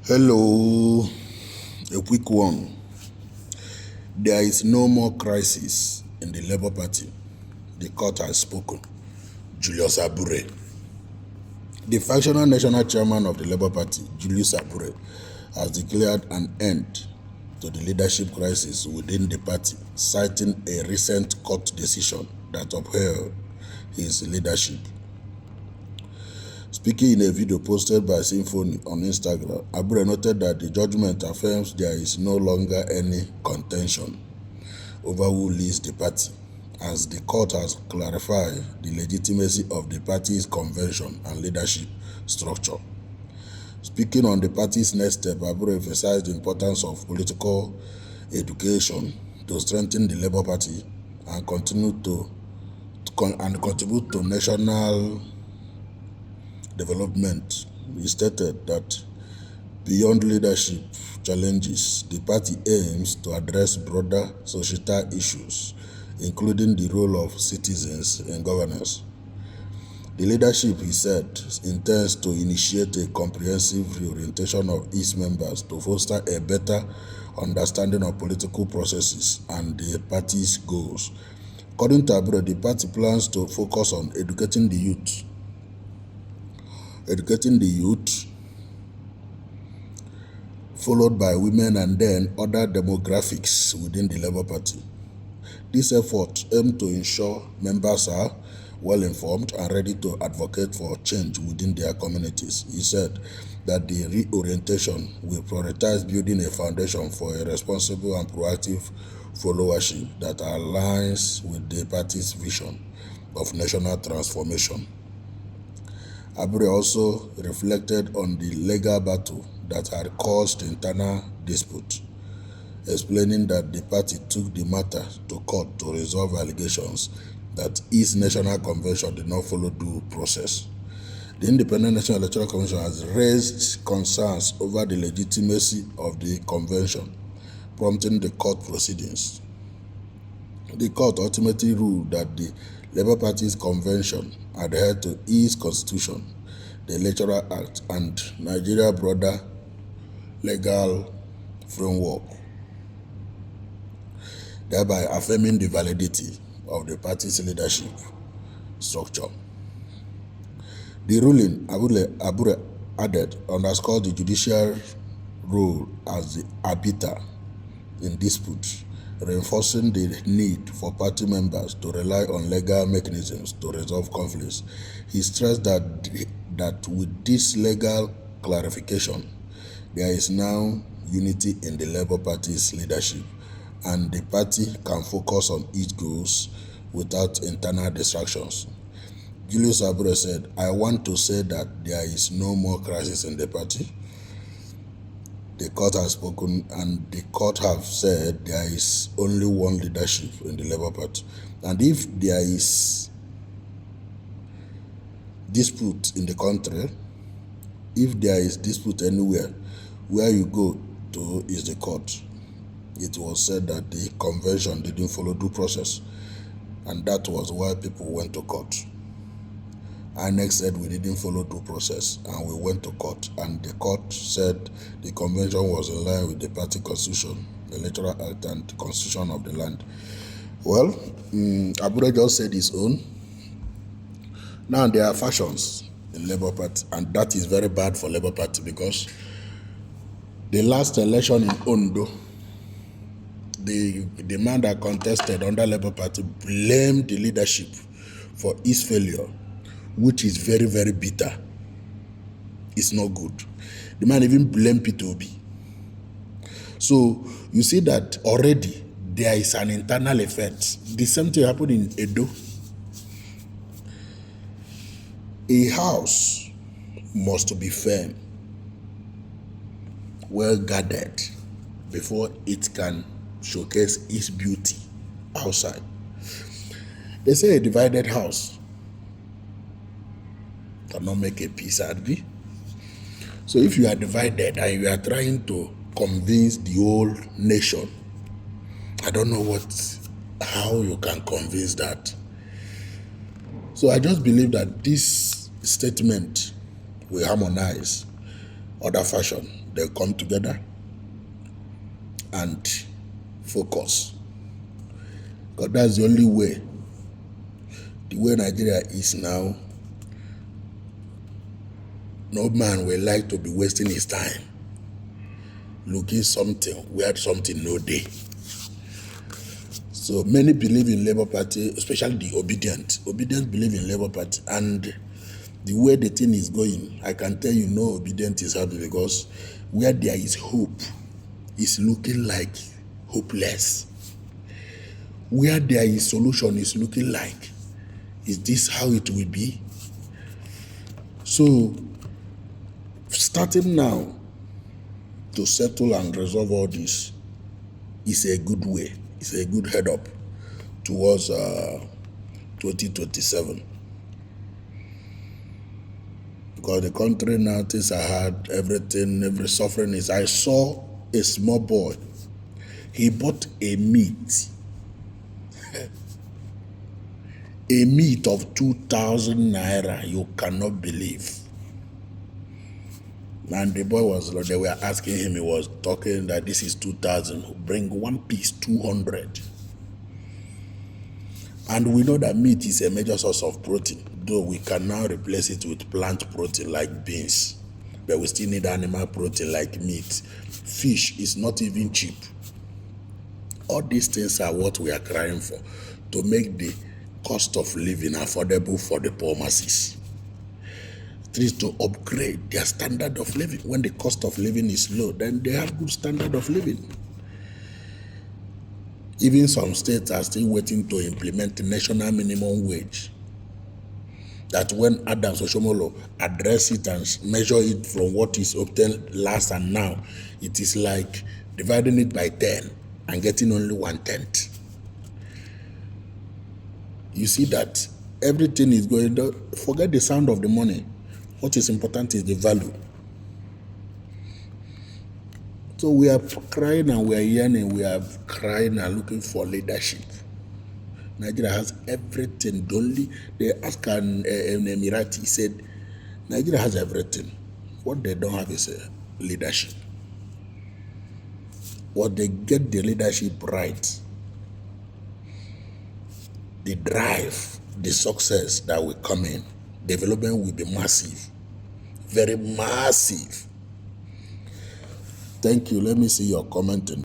Hello, a quick one. There is no more crisis in the Labour Party. The court has spoken. Julius Abure. The factional national chairman of the Labour Party, Julius Abure, has declared an end to the leadership crisis within the party, citing a recent court decision that upheld his leadership. Speaking in a video posted by Symphony on Instagram, Abure noted that the judgment affirms there is no longer any contention over who leads the party, as the court has clarified the legitimacy of the party's convention and leadership structure. Speaking on the party's next step, Abure emphasized the importance of political education to strengthen the Labour Party and contribute to national development. He stated that beyond leadership challenges, the party aims to address broader societal issues, including the role of citizens in governance. The leadership, he said, intends to initiate a comprehensive reorientation of its members to foster a better understanding of political processes and the party's goals. According to Abure, the party plans to focus on educating the youth, followed by women and then other demographics within the Labour Party. This effort aims to ensure members are well informed and ready to advocate for change within their communities. He said that the reorientation will prioritize building a foundation for a responsible and proactive followership that aligns with the party's vision of national transformation. Abure also reflected on the legal battle that had caused internal dispute, explaining that the party took the matter to court to resolve allegations that its national convention did not follow due process. The Independent National Electoral Commission has raised concerns over the legitimacy of the convention, prompting the court proceedings. The court ultimately ruled that the Labour Party's convention adhered to its constitution, the Electoral Act, and Nigeria's broader legal framework, thereby affirming the validity of the party's leadership structure. The ruling, Abure added, underscored the judicial role as the arbiter in disputes, reinforcing the need for party members to rely on legal mechanisms to resolve conflicts. He stressed that with this legal clarification, there is now unity in the Labour Party's leadership, and the party can focus on its goals without internal distractions. Julius Abure said, "I want to say that there is no more crisis in the party. The court has spoken, and the court have said there is only one leadership in the Labour Party. And if there is dispute in the country, if there is dispute anywhere, where you go to is the court." It was said that the convention didn't follow due process, and that was why people went to court. INEC said we didn't follow due process, and we went to court, and the court said the convention was in line with the party constitution, the Electoral Act, and the constitution of the land. Well, Abure just said his own. Now there are factions in Labour Party, and that is very bad for Labour Party, because the last election in Ondo, the man that contested under Labour Party blamed the leadership for its failure, which is very, very bitter. It's not good. The man even blamed Peter Obi. So you see that already there is an internal effect. The same thing happened in Edo. A house must be firm, well guarded, before it can showcase its beauty outside. They say a divided house cannot make a peace, Adbi. So if you are divided and you are trying to convince the whole nation, I don't know how you can convince that. So I just believe that this statement will harmonize other fashion they come together and focus. Because that's the only way. The way Nigeria is now, no man will like to be wasting his time looking something where something no day. So many believe in Labour Party, especially the obedient. Obedient believe in Labour Party, and the way the thing is going, I can tell you no obedient is happy, because where there is hope, it's looking like hopeless. Where there is solution, is looking like, is this how it will be? So starting now to settle and resolve all this is a good way. It's a good head up towards 2027. Because the country now, things are hard, every suffering is. I saw a small boy. He bought a meat of 2,000 naira. You cannot believe. And the boy they were asking him, he was talking that this is 2,000. Bring one piece, 200. And we know that meat is a major source of protein, though we can now replace it with plant protein like beans. But we still need animal protein like meat. Fish is not even cheap. All these things are what we are crying for, to make the cost of living affordable for the poor masses. It is to upgrade their standard of living. When the cost of living is low, then they have good standard of living. Even some states are still waiting to implement the national minimum wage. That when Adams Oshomolo address it and measure it from what is obtained last and now, it is like dividing it by 10 and getting only 1/10. You see that everything is going down. Forget the sound of the money. What is important is the value. So we are crying and we are yearning, we are crying and looking for leadership. Nigeria has everything. They asked an Emirati, he said, Nigeria has everything. What they don't have is leadership. What they get the leadership right, the drive, the success that will come in, development will be massive, very massive. Thank you. Let me see your comment.